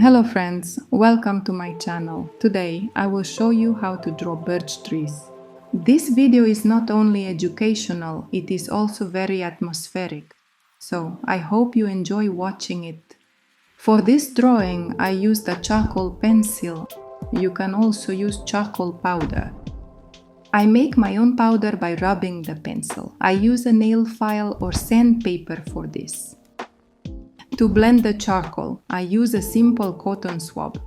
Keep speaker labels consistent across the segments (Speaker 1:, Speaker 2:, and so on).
Speaker 1: Hello friends, welcome to my channel. Today I will show you how to draw birch trees. This video is not only educational, it is also very atmospheric. So I hope you enjoy watching it. For this drawing I used a charcoal pencil. You can also use charcoal powder. I make my own powder by rubbing the pencil. I use a nail file or sandpaper for this. To blend the charcoal, I use a simple cotton swab.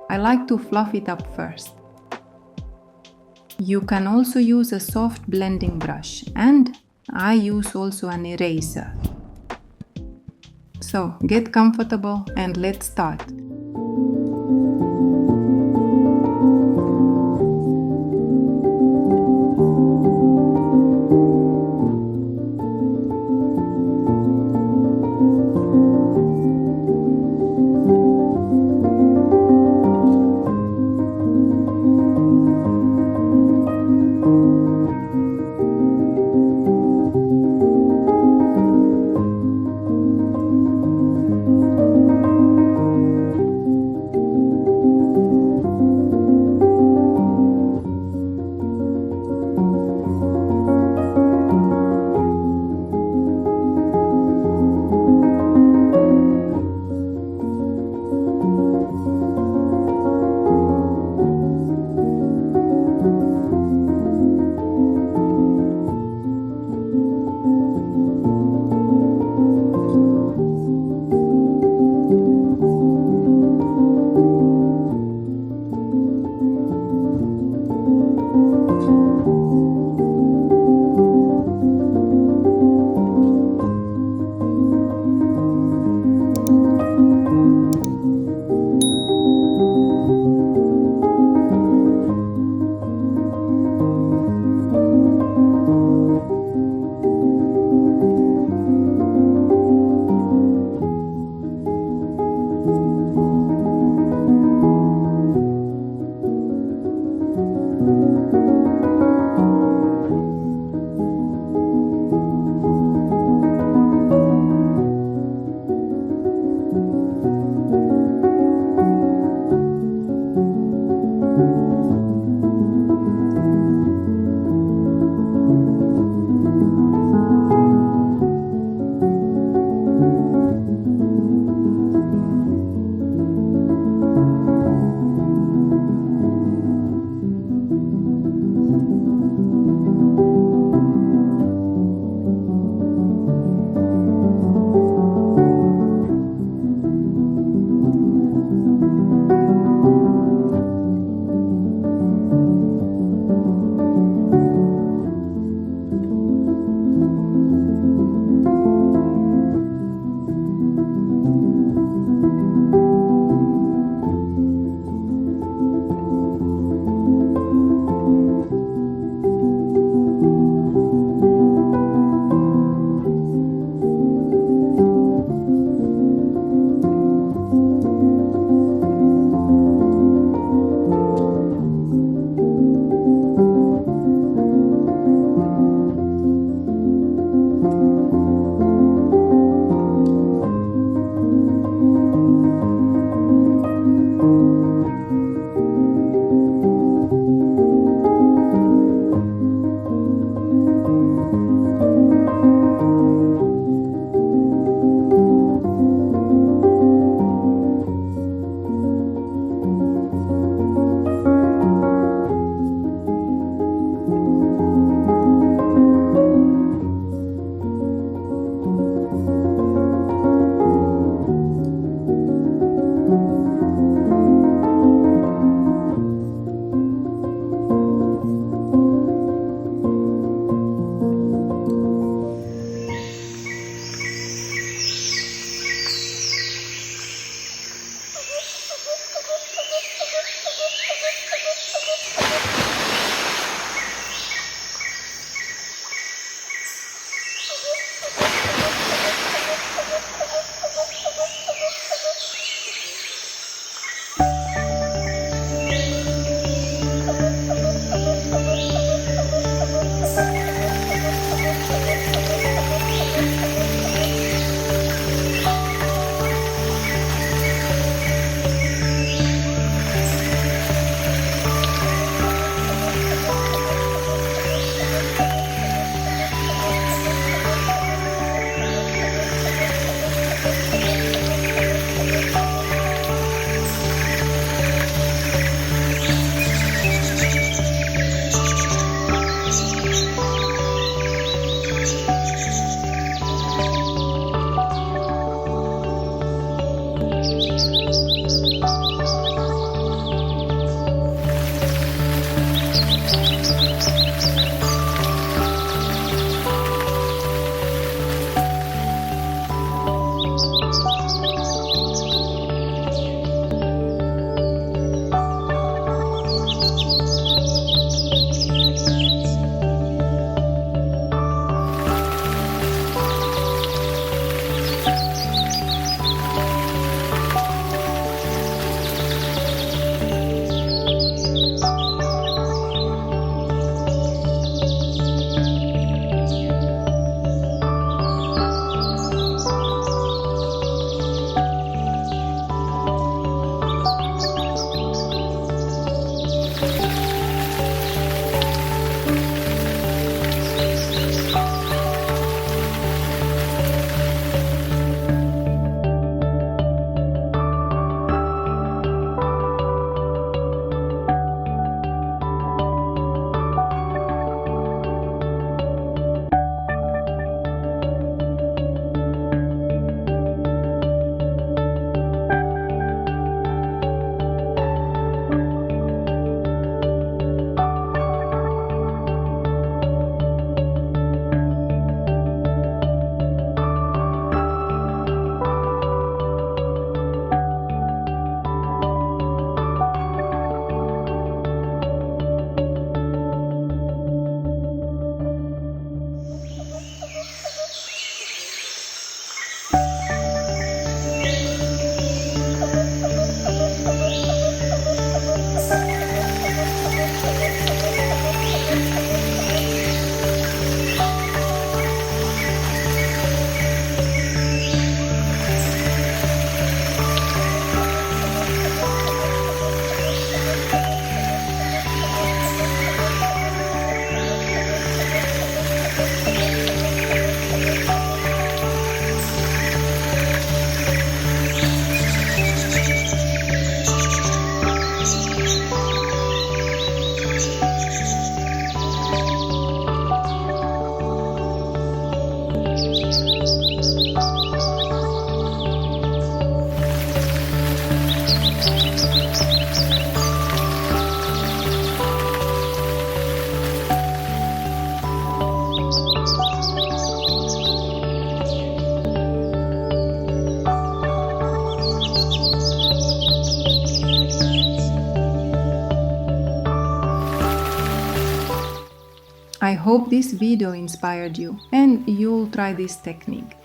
Speaker 1: I like to fluff it up first. You can also use a soft blending brush, and I use also an eraser. So get comfortable and let's start. I hope this video inspired you and you'll try this technique.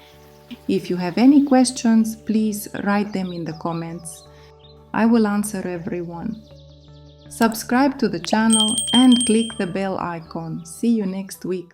Speaker 1: If you have any questions, please write them in the comments. I will answer everyone. Subscribe to the channel and click the bell icon. See you next week.